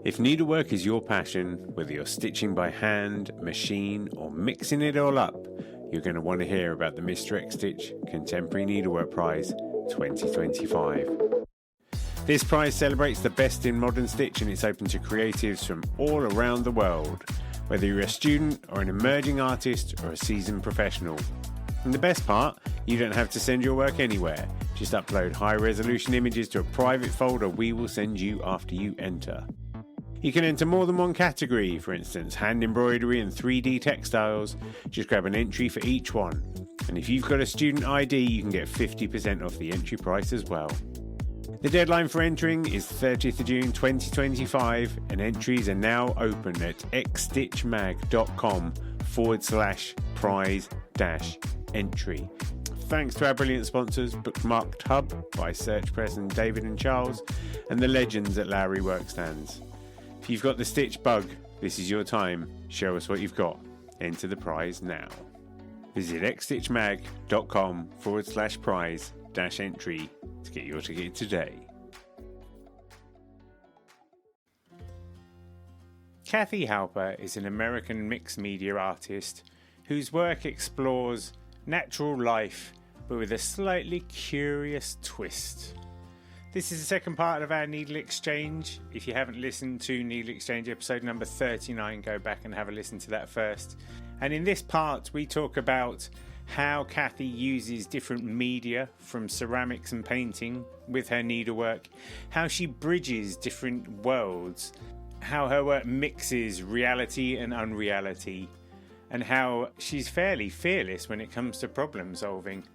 If needlework is your passion, whether you're stitching by hand, machine, or mixing it all up, you're going to want to hear about the Mr. X Stitch Contemporary Needlework Prize 2025. This prize celebrates the best in modern stitch, and it's open to creatives from all around the world, whether you're a student or an emerging artist or a seasoned professional. And the best part, you don't have to send your work anywhere. Just upload high-resolution images to a private folder we will send you after you enter. You can enter more than one category, for instance, hand embroidery and 3D textiles. Just grab an entry for each one. And if you've got a student ID, you can get 50% off the entry price as well. The deadline for entering is 30th of June 2025, and entries are now open at xstitchmag.com/prize-entry. Thanks to our brilliant sponsors, Bookmarked Hub by Search Press and David and Charles, and the legends at Lowry Workstands. If you've got the stitch bug, this is your time. Show us what you've got. Enter the prize now. Visit xstitchmag.com/prize-entry to get your ticket today. Kathy Halper is an American mixed media artist whose work explores natural life but with a slightly curious twist. This is the second part of our Needle Exchange. If you haven't listened to Needle Exchange episode number 39, go back and have a listen to that first. And in this part, we talk about how Kathy uses different media from ceramics and painting with her needlework, how she bridges different worlds, how her work mixes reality and unreality, and how she's fairly fearless when it comes to problem solving.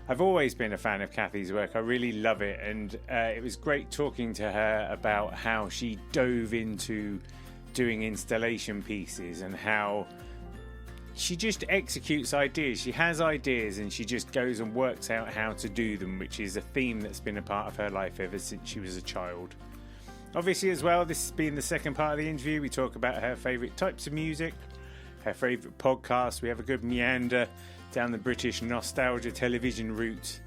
I've always been a fan of Kathy's work. I really love it, and it was great talking to her about how she dove into doing installation pieces and how she just executes ideas. She has ideas and she just goes and works out how to do them, which is a theme that's been a part of her life ever since she was a child. Obviously as well, this has been the second part of the interview. We talk about her favourite types of music, her favourite podcasts. We have a good meander down the British nostalgia television route.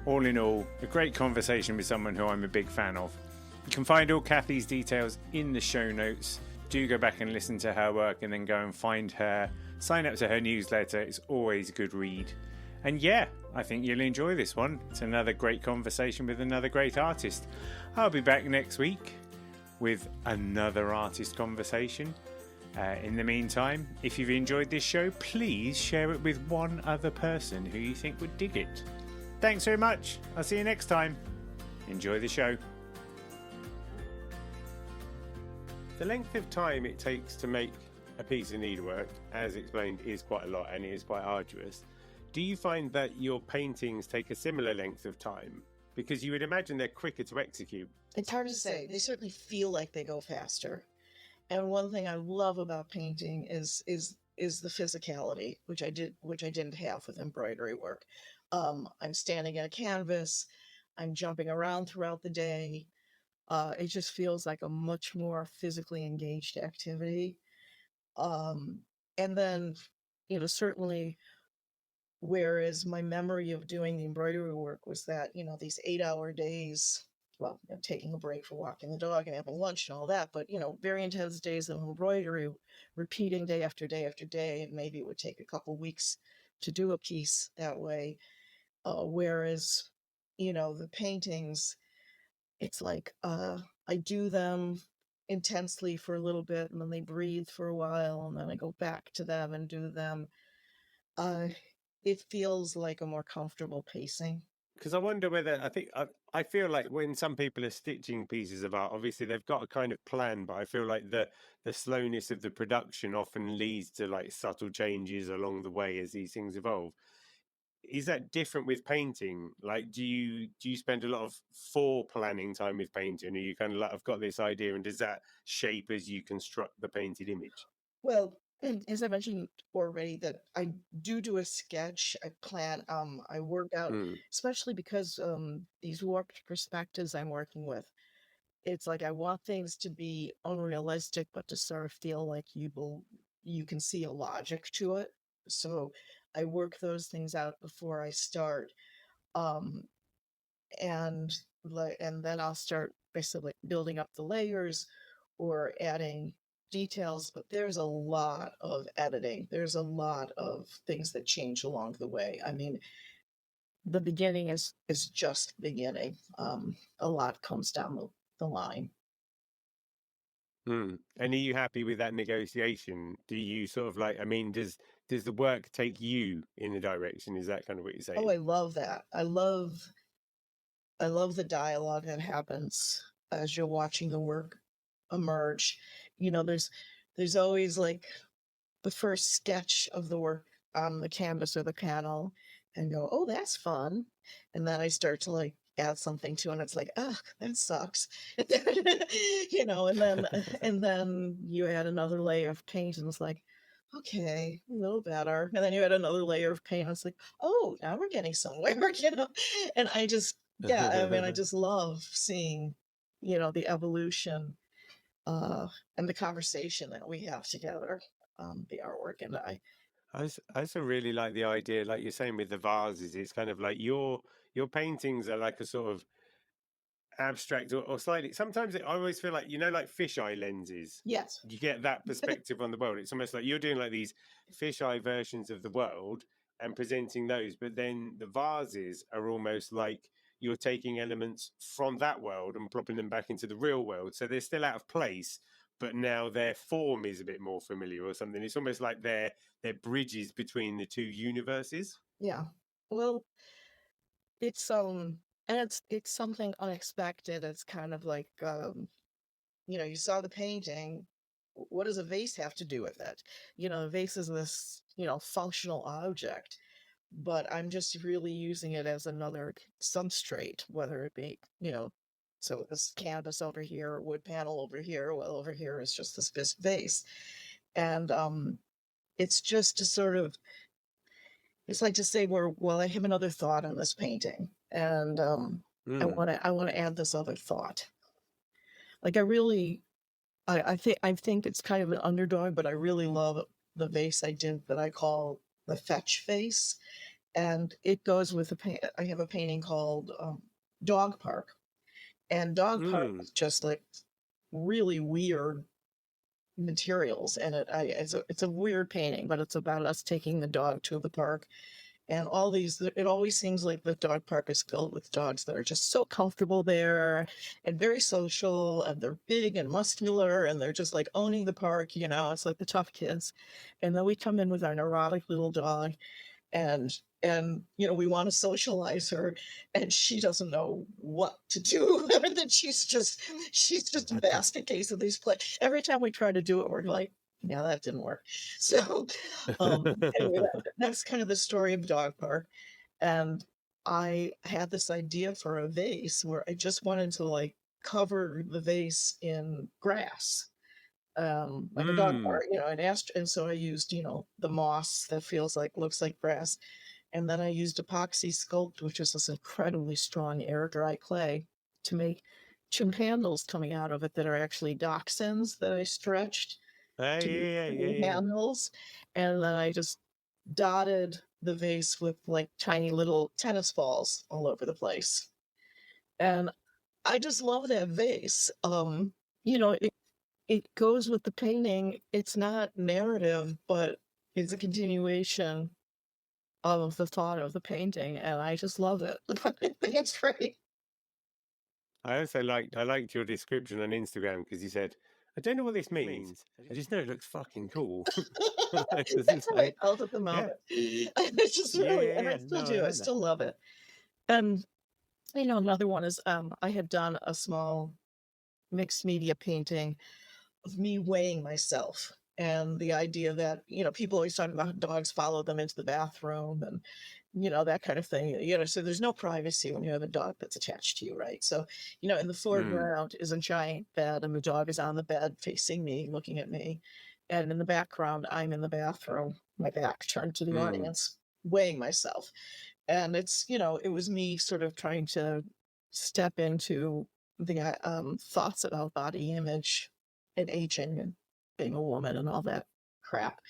All in all, a great conversation with someone who I'm a big fan of. You can find all Kathy's details in the show notes. Do go back and listen to her work and then go and find her. Sign up to her newsletter. It's always a good read. And yeah, I think you'll enjoy this one. It's another great conversation with another great artist. I'll be back next week with another artist conversation. In the meantime, if you've enjoyed this show, please share it with one other person who you think would dig it. Thanks very much. I'll see you next time. Enjoy the show. The length of time it takes to make a piece of needlework, as explained, is quite a lot and it is quite arduous. Do you find that your paintings take a similar length of time? Because you would imagine they're quicker to execute. It's hard to say. They certainly feel like they go faster. And one thing I love about painting is the physicality, which I didn't have with embroidery work. I'm standing at a canvas, I'm jumping around throughout the day. It just feels like a much more physically engaged activity. And then, certainly, whereas my memory of doing the embroidery work was that, these 8-hour days, well, taking a break for walking the dog and having lunch and all that, but, very intense days of embroidery, repeating day after day after day, and maybe it would take a couple weeks to do a piece that way. Whereas, the paintings, it's like I do them intensely for a little bit, and then they breathe for a while, and then I go back to them and do them. It feels like a more comfortable pacing. Because I wonder whether, I feel like when some people are stitching pieces of art, obviously they've got a kind of plan, but I feel like the slowness of the production often leads to like subtle changes along the way as these things evolve. Is that different with painting? Like, do you spend a lot of planning time with painting? Or you kind of like, I've got this idea, and does that shape as you construct the painted image? Well, as I mentioned already, that I do a sketch, I plan, I work out, especially because these warped perspectives I'm working with. It's like I want things to be unrealistic, but to sort of feel like you can see a logic to it. So I work those things out before I start, and then I'll start basically building up the layers, or adding details, but there's a lot of editing. There's a lot of things that change along the way. I mean, the beginning is just beginning. A lot comes down the line. And are you happy with that negotiation? Do you sort of like, I mean, does the work take you in the direction? Is that kind of what you're saying? Oh, I love that. I love the dialogue that happens as you're watching the work emerge. You know, there's always like the first sketch of the work on the canvas or the panel and go, oh, that's fun. And then I start to like add something to it and it's like, oh, that sucks. You know, and then you add another layer of paint and it's like, okay, a little better. And then you add another layer of paint and it's like, oh, now we're getting somewhere, you know. And I just, yeah, I mean, I just love seeing, you know, the evolution and the conversation that we have together, the artwork and I. I also really like the idea, like you're saying with the vases. It's kind of like your paintings are like a sort of abstract or slightly. Sometimes I always feel like, you know, like fisheye lenses. Yes. You get that perspective on the world. It's almost like you're doing like these fisheye versions of the world and presenting those, but then the vases are almost like you're taking elements from that world and plopping them back into the real world. So they're still out of place, but now their form is a bit more familiar or something. It's almost like they're bridges between the two universes. Yeah. Well, it's and it's something unexpected. It's kind of like you know, you saw the painting. What does a vase have to do with it? You know, a vase is this, you know, functional object, but I'm just really using it as another substrate, whether it be, you know, so this canvas over here, wood panel over here, well, over here is just this vase. And it's just to sort of, it's like to say, well, I have another thought on this painting, and I want to add this other thought. Like I think it's kind of an underdog, but I really love the vase I did that I call the fetch vase, and it goes with I have a painting called Dog Park, and Dog Park is just like really weird materials, and it's a weird painting, but it's about us taking the dog to the park. And all these, it always seems like the dog park is filled with dogs that are just so comfortable there and very social, and they're big and muscular, and they're just like owning the park, you know, it's like the tough kids. And then we come in with our neurotic little dog, and you know, we want to socialize her, and she doesn't know what to do. And then she's just a basket case of these play. Every time we try to do it, we're like, yeah, that didn't work. So anyway, that's kind of the story of Dog Park. And I had this idea for a vase where I just wanted to like cover the vase in grass, like a dog park, you know, and so I used, you know, the moss that looks like grass. And then I used epoxy sculpt, which is this incredibly strong air dry clay, to make two handles coming out of it that are actually dachshunds that I stretched handles. And then I just dotted the vase with like tiny little tennis balls all over the place. And I just love that vase. You know, it goes with the painting. It's not narrative, but it's a continuation of the thought of the painting, and I just love it. I think it's great. I also liked your description on Instagram, because you said, I don't know what this means. I just know it looks fucking cool. That's how I felt at the moment. Yeah. It's just really, and I still do. I still love it. And you know, another one is I had done a small mixed media painting of me weighing myself, and the idea that, you know, people always talk about dogs follow them into the bathroom and, you know, that kind of thing, you know, so there's no privacy when you have a dog that's attached to you, right? So, you know, in the foreground is a giant bed, and the dog is on the bed facing me, looking at me, and in the background I'm in the bathroom, my back turned to the audience, weighing myself. And it's, you know, it was me sort of trying to step into the thoughts about body image and aging and being a woman and all that crap.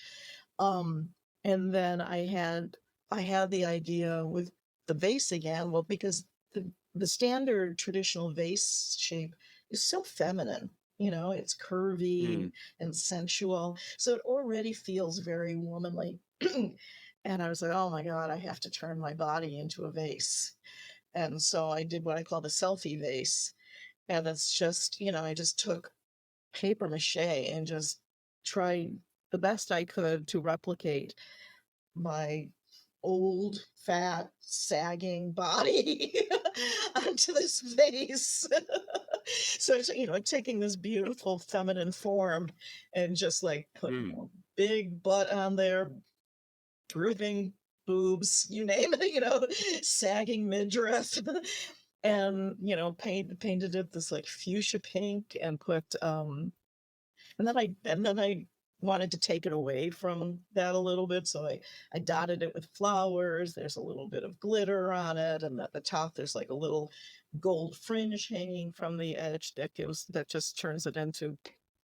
And then I had the idea with the vase again. Well, because the standard traditional vase shape is so feminine. It's curvy and sensual. So it already feels very womanly. And I was like, oh my God, I have to turn my body into a vase. And so I did what I call the selfie vase. And it's just, I just took paper mache and just tried the best I could to replicate my old, fat, sagging body onto this vase. So it's, taking this beautiful feminine form and just like putting a big butt on there, drooping boobs, you name it, sagging midriff. And, painted it this like fuchsia pink and put and then I wanted to take it away from that a little bit. So I dotted it with flowers. There's a little bit of glitter on it. And at the top, there's like a little gold fringe hanging from the edge that just turns it into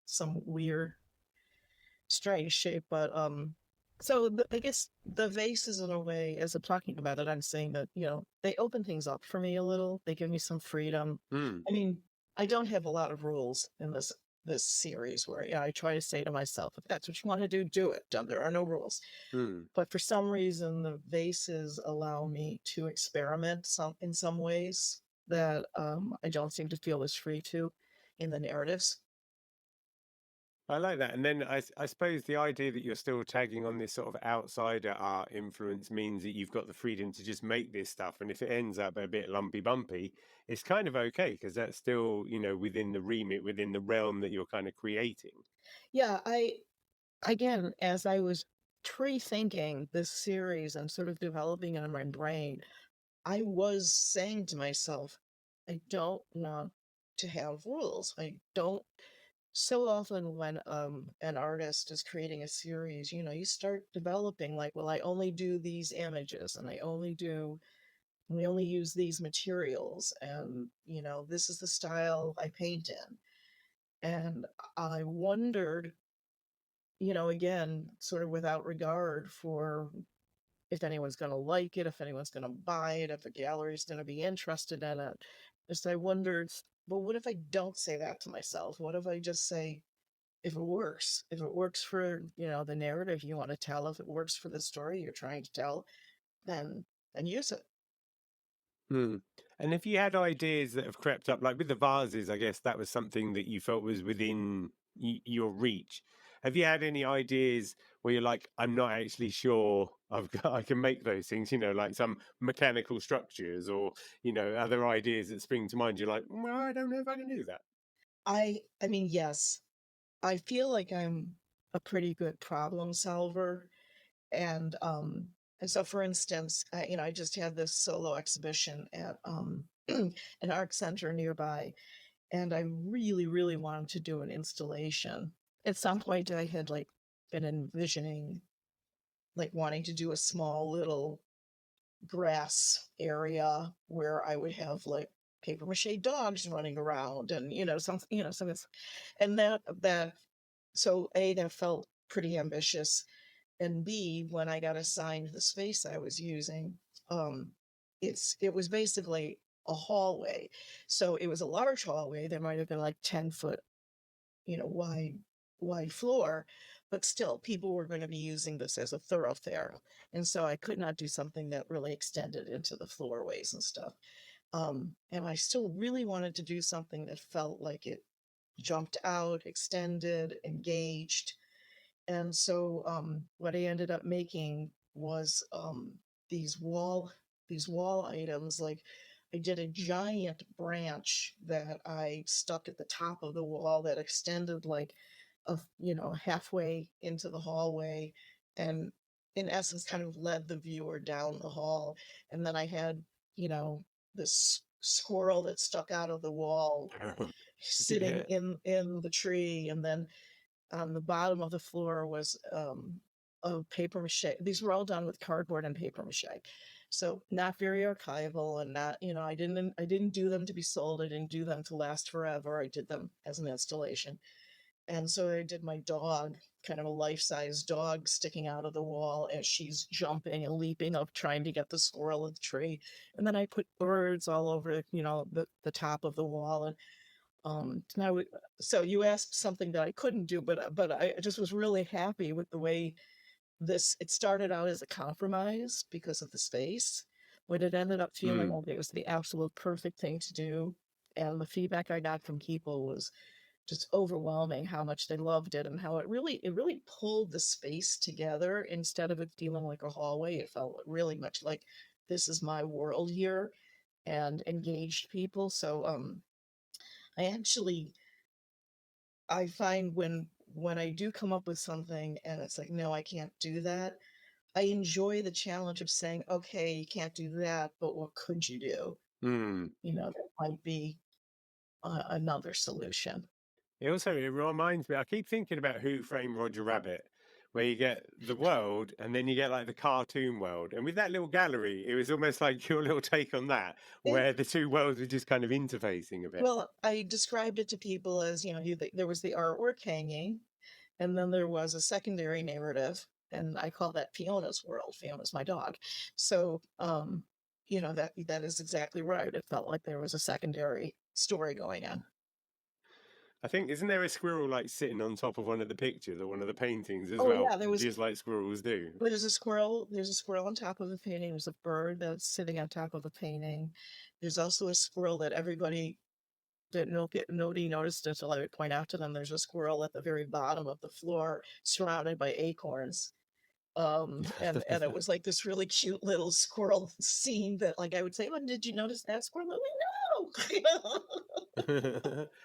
some weird, strange shape. But so I guess the vases, in a way, as I'm talking about it, I'm saying that, they open things up for me a little. They give me some freedom. I mean, I don't have a lot of rules in this series where I try to say to myself, if that's what you want to do it. There are no rules. But for some reason, the vases allow me to experiment in some ways that I don't seem to feel as free to in the narratives. I like that. And then I suppose the idea that you're still tagging on this sort of outsider art influence means that you've got the freedom to just make this stuff. And if it ends up a bit lumpy bumpy, it's kind of okay because that's still, within the remit, within the realm that you're kind of creating. Yeah, again, as I was pre-thinking this series and sort of developing it in my brain, I was saying to myself, I don't want to have rules. I don't. So often when an artist is creating a series, you start developing like, well, I only do these images and we only use these materials, and this is the style I paint in. And I wondered, again, sort of without regard for if anyone's going to like it, if anyone's going to buy it, if a gallery's going to be interested in it. Just I wondered, well, what if I don't say that to myself? What if I just say, if it works for, the narrative you want to tell, if it works for the story you're trying to tell, then use it. And if you had ideas that have crept up, like with the vases, I guess that was something that you felt was within your reach. Have you had any ideas where you're like, I'm not actually sure I can make those things, like some mechanical structures or, other ideas that spring to mind? You're like, well, I don't know if I can do that. I mean, yes, I feel like I'm a pretty good problem solver. And so for instance, I just had this solo exhibition at an art center nearby, and I really, really wanted to do an installation. At some point I had like been envisioning like wanting to do a small little grass area where I would have like paper mache dogs running around and some and that so A, that felt pretty ambitious, and B, when I got assigned the space I was using, um it was basically a hallway. So it was a large hallway. There might have been like 10-foot, wide floor, but still people were going to be using this as a thoroughfare. And so I could not do something that really extended into the floorways and stuff. And I still really wanted to do something that felt like it jumped out, extended, engaged. And so what I ended up making was these wall items. Like I did a giant branch that I stuck at the top of the wall that extended like halfway into the hallway, and in essence kind of led the viewer down the hall. And then I had, this squirrel that stuck out of the wall sitting in the tree. And then on the bottom of the floor was a paper mache. These were all done with cardboard and paper mache. So not very archival, and not, I didn't do them to be sold. I didn't do them to last forever. I did them as an installation. And so I did my dog, kind of a life-size dog sticking out of the wall as she's jumping and leaping up, trying to get the squirrel in the tree. And then I put birds all over, the top of the wall. And Now, so you asked something that I couldn't do, but I just was really happy with the way it started out as a compromise because of the space, but it ended up feeling Mm. like it was the absolute perfect thing to do. And the feedback I got from people was just overwhelming how much they loved it and how it really pulled the space together instead of it feeling like a hallway. It felt really much like this is my world here and engaged people. So I actually I find when I do come up with something and it's like, no, I can't do that. I enjoy the challenge of saying, okay, you can't do that, but what could you do? Mm. That might be another solution. It reminds me. I keep thinking about Who Framed Roger Rabbit, where you get the world and then you get like the cartoon world, and with that little gallery, it was almost like your little take on that, It, where the two worlds were just kind of interfacing a bit. well, I described it to people as, there was the artwork hanging, and then there was a secondary narrative, and I call that Fiona's world. Fiona's my dog. So, that is exactly right. It felt like there was a secondary story going on. I think isn't there a squirrel like sitting on top of one of the pictures or one of the paintings as Oh well, yeah, just like squirrels do? there's a squirrel. There's a squirrel on top of the painting. There's a bird that's sitting on top of the painting. There's also a squirrel that nobody noticed until I would point out to them. There's a squirrel at the very bottom of the floor, surrounded by acorns. And it was like this really cute little squirrel scene that, like, I would say, "Oh, did you notice that squirrel?" I'm like, no.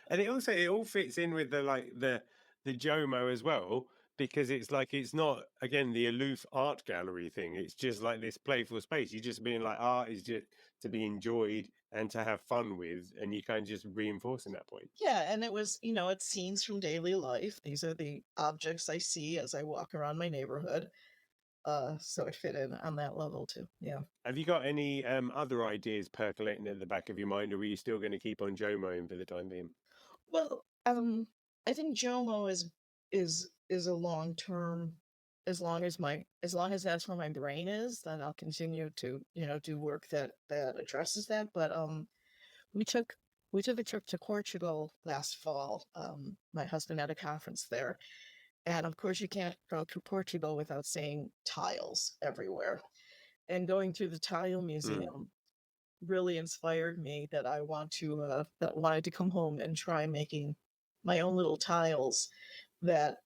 And it all fits in with the Jomo as well, because it's like it's not again the aloof art gallery thing. It's just like this playful space. You're just being like art is just to be enjoyed and to have fun with, and you kind of just reinforcing that point. Yeah, and it was, it's scenes from daily life. These are the objects I see as I walk around my neighborhood. So it fit in on that level too. Yeah. Have you got any other ideas percolating at the back of your mind, or are you still going to keep on Jomoing for the time being? Well, I think Jomo is a long term. As long as that's where my brain is, then I'll continue to do work that addresses that. But we took we took a trip to Portugal last fall. My husband had a conference there, and of course you can't go to Portugal without seeing tiles everywhere. And going through the tile Mm. museum really inspired me that wanted to come home and try making my own little tiles that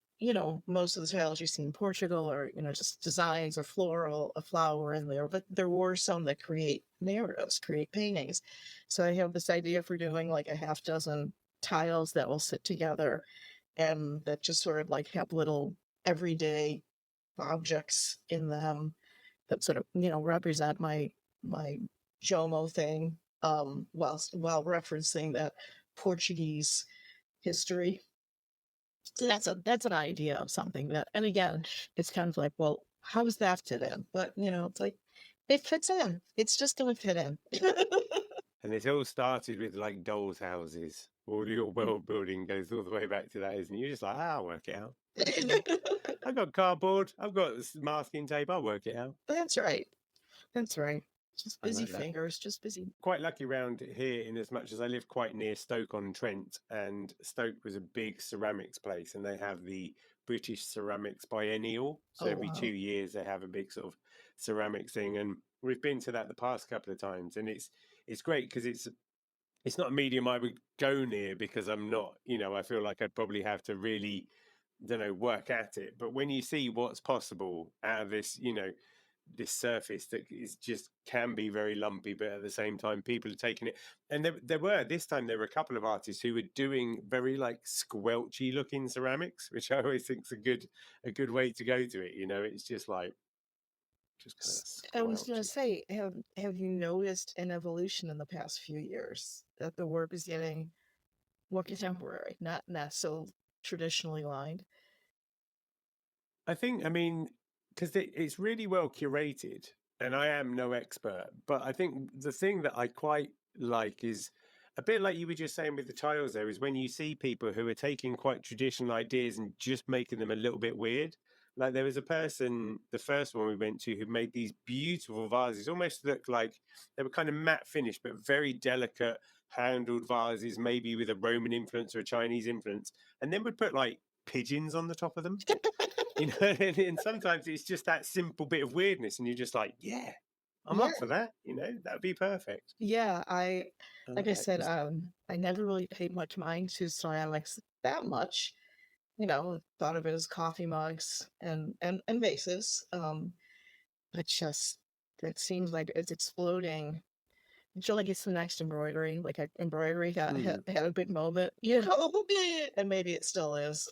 most of the tiles you see in Portugal are just designs or floral a flower in there, but there were some that create narratives, create paintings. So I have this idea for doing like a half dozen tiles that will sit together and that just sort of like have little everyday objects in them that sort of represent my Jomo thing, while referencing that Portuguese history. So that's an idea of something that, and again, it's kind of like, well, how does that fit in? But it's like it fits in. It's just gonna fit in. And it all started with like dolls' houses. All your world building goes all the way back to that, isn't it? You're just like, I'll work it out. I've got cardboard. I've got masking tape. I'll work it out. That's right. That's right. Just I busy like that. fingers. Just busy. Quite lucky around here in as much as I live quite near Stoke-on-Trent, and Stoke was a big ceramics place, and they have the British Ceramics Biennial. So Oh every wow. 2 years they have a big sort of ceramics thing, and we've been to that the past couple of times, and it's great because it's not a medium I would go near because I'm not, I feel like I'd probably have to really, don't know, work at it. But when you see what's possible out of this, this surface that is just can be very lumpy, but at the same time, people are taking it. And there were a couple of artists who were doing very like squelchy looking ceramics, which I always think is a good way to go to it. It's just like just kind I of was going to squelchy. say, have you noticed an evolution in the past few years that the work is getting more contemporary, not so traditionally lined? I mean, because it's really well curated, and I am no expert, but I think the thing that I quite like is a bit like you were just saying with the tiles there is when you see people who are taking quite traditional ideas and just making them a little bit weird. Like there was a person, the first one we went to, who made these beautiful vases, almost looked like they were kind of matte finish, but very delicate handled vases, maybe with a Roman influence or a Chinese influence, and then would put like pigeons on the top of them. You know, and sometimes it's just that simple bit of weirdness, and you're just like, yeah, I'm Yeah, up for that. You know, that'd be perfect. yeah. Like I That said, just I never really paid much mind to ceramics that much. Thought of it as coffee mugs and vases. But just it seems like it's exploding. I feel like it's the next embroidery. Like embroidery had a big moment, and maybe it still is.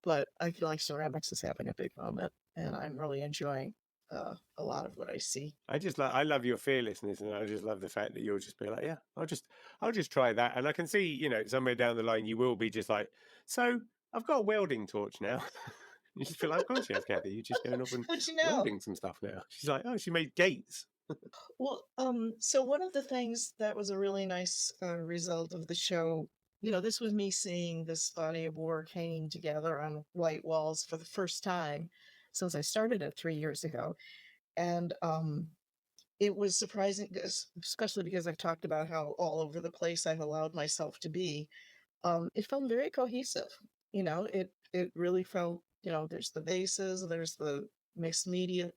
But I feel like ceramics is having a big moment, and I'm really enjoying a lot of what I see. I love your fearlessness, and I just love the fact that you'll just be like, yeah, I'll just try that. And I can see, you know, somewhere down the line you will be just like, so I've got a welding torch now. You just feel like, of course you have, Kathy. You're just going off and But welding some stuff now. She's like, oh, she made gates. well, so one of the things that was a really nice result of the show, this was me seeing this body of work hanging together on white walls for the first time since I started it 3 years ago. And it was surprising, especially because I've talked about how all over the place I've allowed myself to be. It felt very cohesive. It really felt, there's the vases, there's the mixed media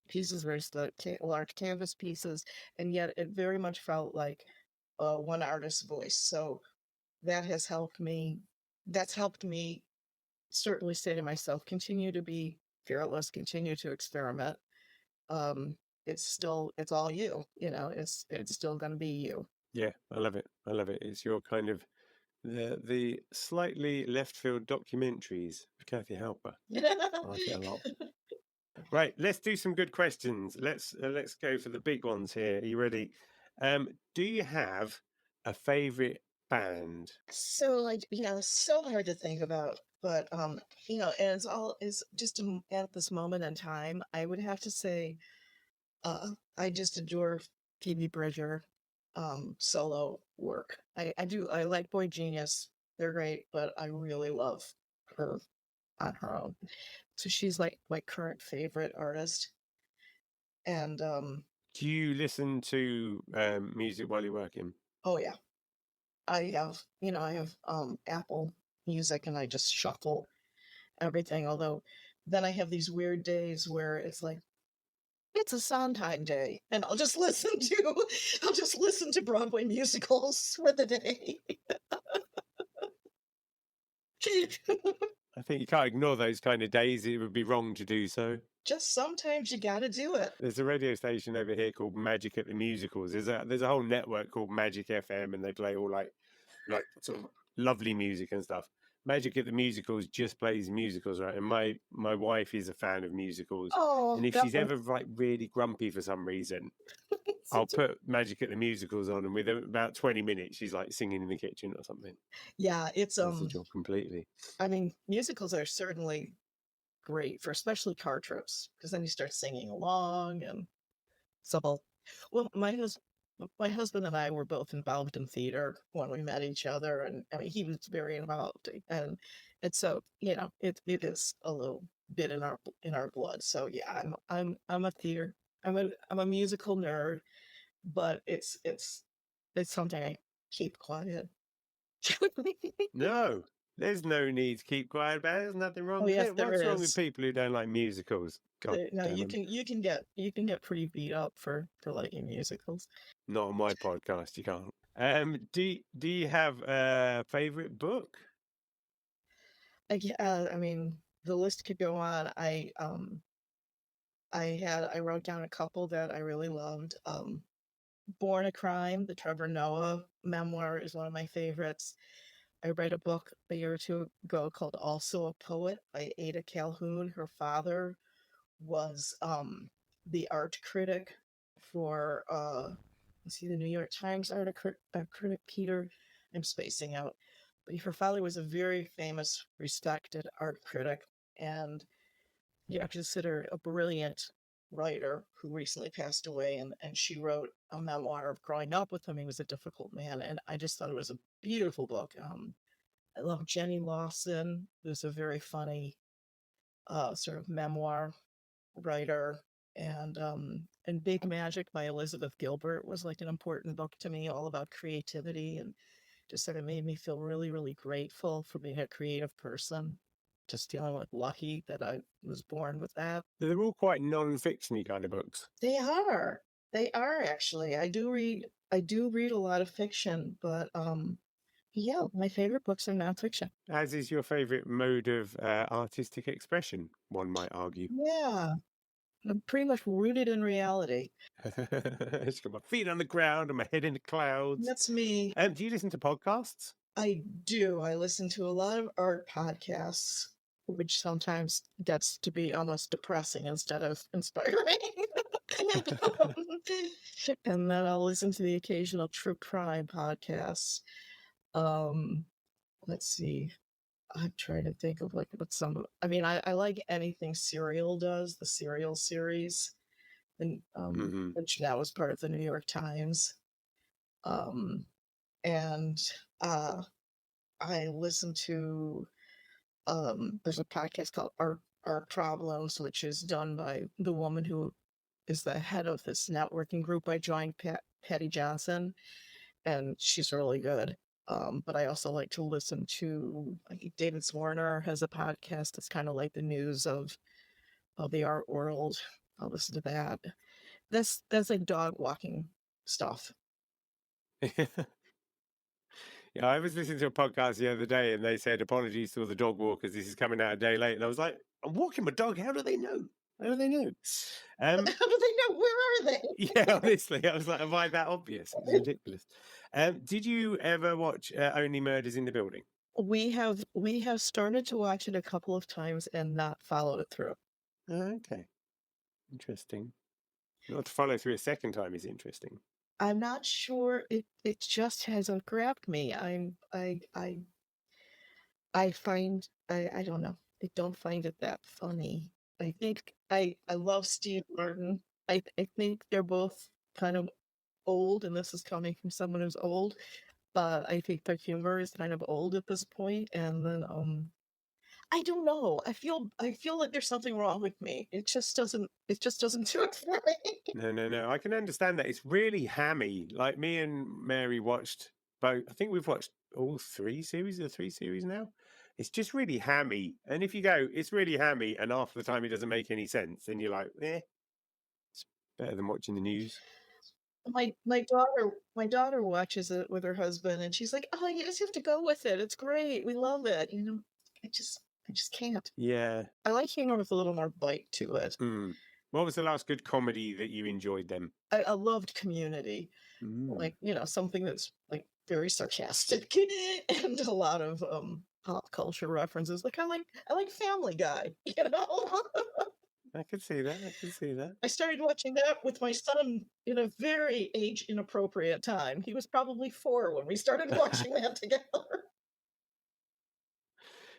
pieces, there's the large canvas pieces, and yet it very much felt like one artist's voice. So that has helped me. That's helped me certainly say to myself, continue to be fearless, continue to experiment. It's all you, it's still going to be you. Yeah, I love it. I love it. It's your kind of the slightly left field documentaries with Kathy Halper. I like it a lot. Right, let's do some good questions. Let's go for the big ones here. Are you ready? Do you have a favorite band? So like, it's so hard to think about, but and it's just at this moment in time, I would have to say I just adore Phoebe Bridger solo work. I do. I like Boy Genius. They're great, but I really love her on her own. So she's like my current favorite artist. And Do you listen to music while you're working? oh yeah, I have Apple Music, and I just shuffle everything. Although then I have these weird days where it's like it's a Sondheim day, and I'll just listen to Broadway musicals for the day. I think you can't ignore those kind of days. It would be wrong to do so. Just sometimes you gotta do it. There's a radio station over here called Magic at the Musicals. There's a whole network called Magic FM, and they play all like sort of lovely music and stuff. Magic at the Musicals just plays musicals, right? And my wife is a fan of musicals. Oh, And if that she's one. ever like really grumpy for some reason, I'll put Magic at the Musicals on, and within about 20 minutes, she's like singing in the kitchen or something. Yeah, it's Does the job completely. I mean, musicals are certainly great for especially car trips because then you start singing along and so. Well, my husband and I were both involved in theater when we met each other, and I mean, he was very involved, and so it is a little bit in our blood. So yeah, I'm a theater. I'm a musical nerd, but it's something I keep quiet. No, there's no need to keep quiet about it. There's nothing wrong Oh with yes, it. there What's wrong with is. people who don't like musicals? God No, damn you 'em. can get pretty beat up for liking musicals. Not on my podcast, you can't. Do you have a favorite book? I mean, the list could go on. I wrote down a couple that I really loved. Born a Crime, the Trevor Noah memoir, is one of my favorites. I read a book a year or two ago called Also a Poet by Ada Calhoun. Her father was the art critic for let's see, the New York Times art critic Peter. I'm spacing out, but her father was a very famous, respected art critic, and consider a brilliant writer who recently passed away, and she wrote a memoir of growing up with him. He was a difficult man, and I just thought it was a beautiful book. I love Jenny Lawson, who's a very funny sort of memoir writer. And Big Magic by Elizabeth Gilbert was like an important book to me, all about creativity, and just sort of made me feel really, really grateful for being a creative person. Just feeling like lucky that I was born with that. They're all quite non-fictiony kind of books. They are. They are actually. I do read a lot of fiction, but yeah, my favorite books are nonfiction. As is your favorite mode of artistic expression, one might argue. Yeah. I'm pretty much rooted in reality. It's got my feet on the ground and my head in the clouds. That's me. Do you listen to podcasts? I do. I listen to a lot of art podcasts, which sometimes gets to be almost depressing instead of inspiring. And then I'll listen to the occasional true crime podcasts. Let's see. I'm trying to think of like what some. I mean, I like anything Serial does, the Serial series, and which now is part of the New York Times. And I listen to there's a podcast called Art Problems, which is done by the woman who is the head of this networking group I joined, Patty Johnson, and she's really good. But I also like to listen to David Warner has a podcast that's kind of like the news of the art world. I'll listen to that. That's like dog walking stuff. Yeah, I was listening to a podcast the other day and they said, apologies to all the dog walkers, this is coming out a day late. And I was like, I'm walking my dog. How do they know? How do they know? How do they know? Where are they? Yeah, honestly, I was like, am I that obvious? It's ridiculous. Did you ever watch Only Murders in the Building? We have started to watch it a couple of times and not followed it through. Okay. Interesting. Not to follow through a second time is interesting. I'm not sure. It just hasn't grabbed me. I find I don't know. I don't find it that funny. I think I love Steve Martin. I think they're both kind of old, and this is coming from someone who's old, but I think their humor is kind of old at this point. And then I don't know. I feel like there's something wrong with me. It just doesn't do it for me. No. I can understand that. It's really hammy. Like me and Mary watched both. I think we've watched all three series now. It's just really hammy. And if you go, it's really hammy, and half the time it doesn't make any sense, then you're like, it's better than watching the news. My daughter watches it with her husband, and she's like, "Oh, you just have to go with it. It's great. We love it." I just can't. Yeah. I like humor with a little more bite to it. What was the last good comedy that you enjoyed then? I loved Community. Like, something that's like very sarcastic and a lot of pop culture references. Like I like Family Guy, I could see that. I started watching that with my son in a very age inappropriate time. He was probably 4 when we started watching that together.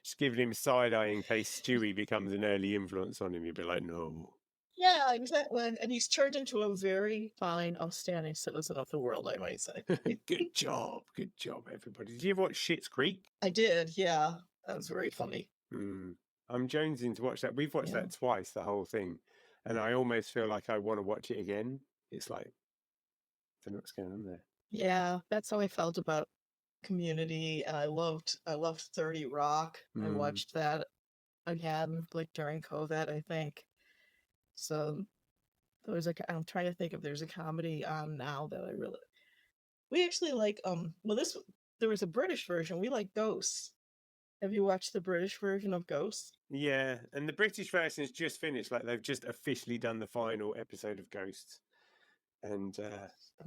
Just giving him side eye in case Stewie becomes an early influence on him. You'd be like, no. Yeah, exactly. And he's turned into a very fine, outstanding citizen of the world, I might say. Good job, everybody. Did you ever watch Schitt's Creek? I did, yeah. That was very funny. I'm jonesing to watch that. We've watched that twice, the whole thing. And I almost feel like I want to watch it again. It's like, I don't know what's going on there. Yeah, that's how I felt about Community. And I loved 30 Rock. I watched that again, like during COVID, I think. So there was I'm trying to think if there's a comedy on now that we actually like, there was a British version. We like Ghosts. Have you watched the British version of Ghosts? Yeah, and the British version is just finished. Like they've just officially done the final episode of Ghosts. And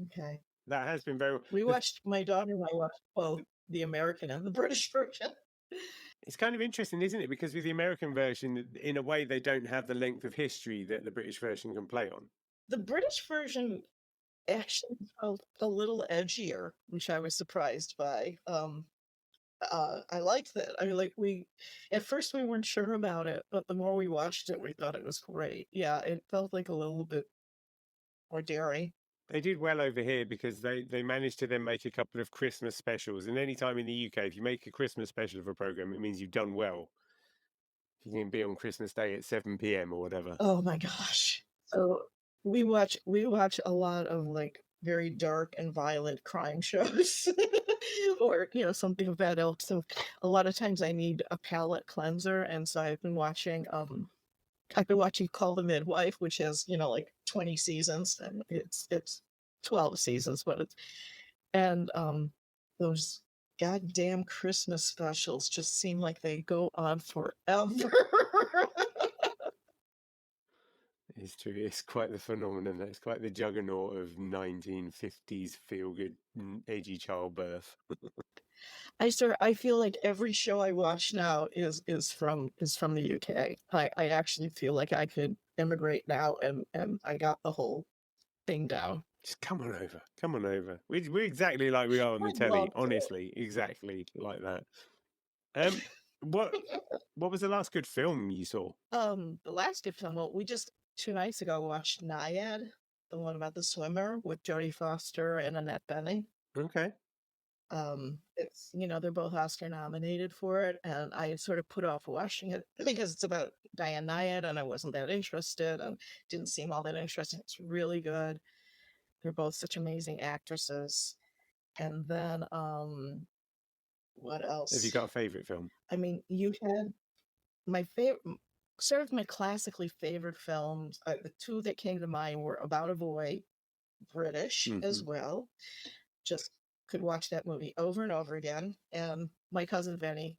okay. That has been very... My daughter and I watched both the American and the British version. It's kind of interesting, isn't it? Because with the American version, in a way, they don't have the length of history that the British version can play on. The British version actually felt a little edgier, which I was surprised by. I liked it. I mean, at first we weren't sure about it, but the more we watched it, we thought it was great. Yeah, it felt like a little bit more daring. They did well over here because they managed to then make a couple of Christmas specials. And any time in the UK, if you make a Christmas special of a program, it means you've done well. You can be on Christmas Day at 7 p.m. or whatever. Oh my gosh. So we watch a lot of like very dark and violent crime shows. Or something of that ilk. So a lot of times I need a palate cleanser, and so I've been watching Call the Midwife, which has like 20 seasons, and it's 12 seasons, but those goddamn Christmas specials just seem like they go on forever. It's true. It's quite the phenomenon. It's quite the juggernaut of 1950s feel-good edgy childbirth. I feel like every show I watch now is from the UK. I actually feel like I could immigrate now, and I got the whole thing down. Just come on over. Come on over. We're exactly like we are on the I'd telly. love to. Honestly, exactly like that. What was the last good film you saw? The last good film, well, we just 2 nights ago watched Naiad, the one about the swimmer with Jodie Foster and Annette Bening. Okay. It's they're both Oscar nominated for it, and I sort of put off watching it because it's about Diane Naiad, and I wasn't that interested, and didn't seem all that interesting. It's really good. They're both such amazing actresses. And then what else? Have you got a favorite film? I mean, you had my favorite, sort of my classically favorite films. The two that came to mind were About a Boy, British as well. Just could watch that movie over and over again. And My Cousin Vinny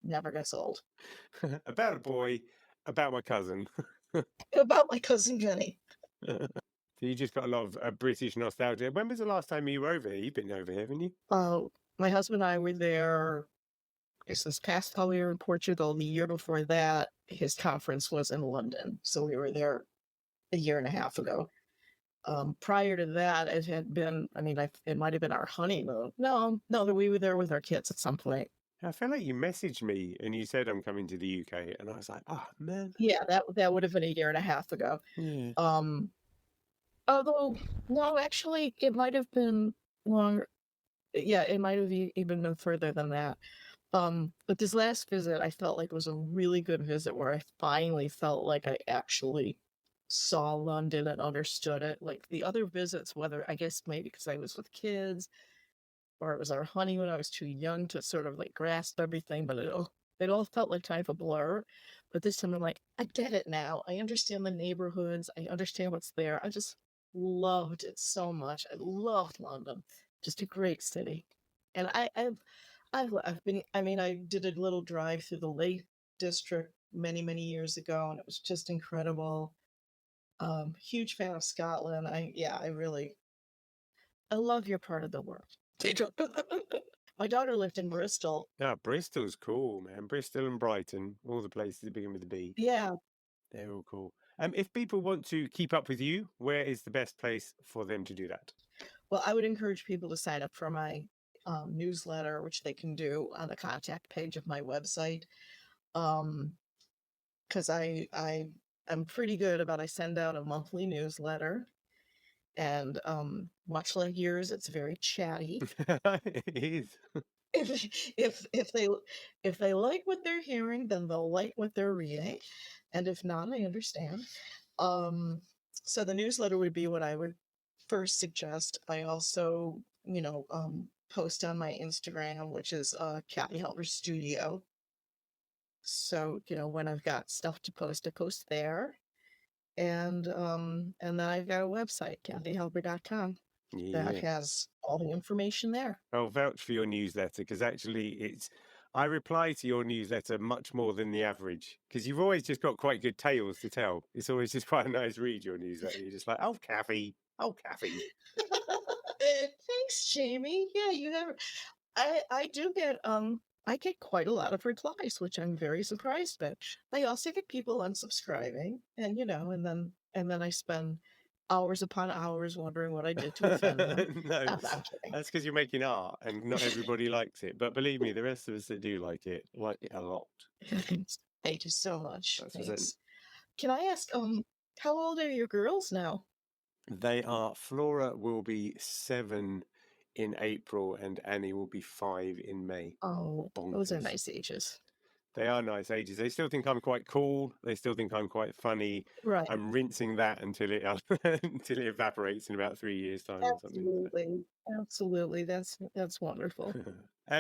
never gets old. About a boy, about my cousin. About My Cousin Vinny. So you just got a lot of British nostalgia. When was the last time you were over here? You've been over here, haven't you? My husband and I were there. This past fall we were in Portugal. The year before that, his conference was in London. So we were there a year and a half ago. Prior to that, it had been, it might have been our honeymoon. No, we were there with our kids at some point. I feel like you messaged me and you said I'm coming to the UK, and I was like, oh man. Yeah, that would have been a year and a half ago. Yeah. Although, no, actually, it might have been longer. Yeah, it might have even been further than that. But this last visit, I felt like was a really good visit where I finally felt like I actually saw London and understood it. Like the other visits, whether I guess maybe because I was with kids or it was our honeymoon, I was too young to sort of like grasp everything, but it all felt like kind of a blur. But this time I'm like, I get it now. I understand the neighborhoods. I understand what's there. I just loved it so much. I loved London. Just a great city. And I've been, I did a little drive through the Lake District many, many years ago, and it was just incredible. Huge fan of Scotland. I love your part of the world. My daughter lived in Bristol. Yeah, Bristol's cool, man. Bristol and Brighton, all the places that begin with a B. Yeah. They're all cool. If people want to keep up with you, where is the best place for them to do that? Well, I would encourage people to sign up for my newsletter, which they can do on the contact page of my website. Because I'm pretty good about I send out a monthly newsletter, and much like yours, it's very chatty. It is. If they like what they're hearing, then they'll like what they're reading, and if not, I understand. So the newsletter would be what I would first suggest. I also, post on my Instagram, which is Kathy Halper Studio. So, when I've got stuff to post, I post there. And then I've got a website, kathyhalper.com, that has all the information there. I'll vouch for your newsletter because actually I reply to your newsletter much more than the average because you've always just got quite good tales to tell. It's always just quite a nice read, your newsletter. You're just like, oh, Kathy. Thanks, Jamie. Yeah, you have. I do get I get quite a lot of replies, which I'm very surprised at. I also get people unsubscribing, and and then I spend hours upon hours wondering what I did to offend them. No, I'm kidding. that's because you're making art, and not everybody likes it. But believe me, the rest of us that do like it a lot. Thank you so much. That's Thanks. Can I ask, how old are your girls now? They are. Flora will be 7 in April, and Annie will be 5 in May. Oh, those are Bonkers. nice ages. They are nice ages. They still think I'm quite cool. They still think I'm quite funny. Right. I'm rinsing that until it until it evaporates in about 3 years' time or something. Absolutely. Absolutely. That's wonderful.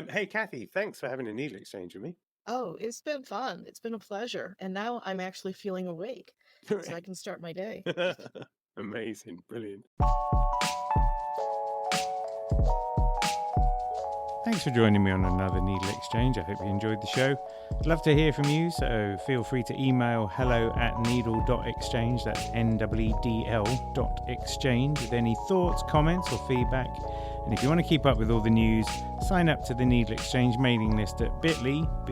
Hey, Kathy, thanks for having a needle exchange with me. Oh, it's been fun. It's been a pleasure. And now I'm actually feeling awake, so I can start my day. Amazing. Brilliant. Thanks for joining me on another Needle Exchange. I hope you enjoyed the show. I'd love to hear from you, so feel free to email hello@needle.exchange, that's NEEDL.exchange, with any thoughts, comments or feedback. And if you want to keep up with all the news, sign up to the Needle Exchange mailing list at bit.ly/needle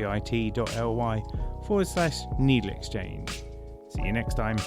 exchange. See you next time.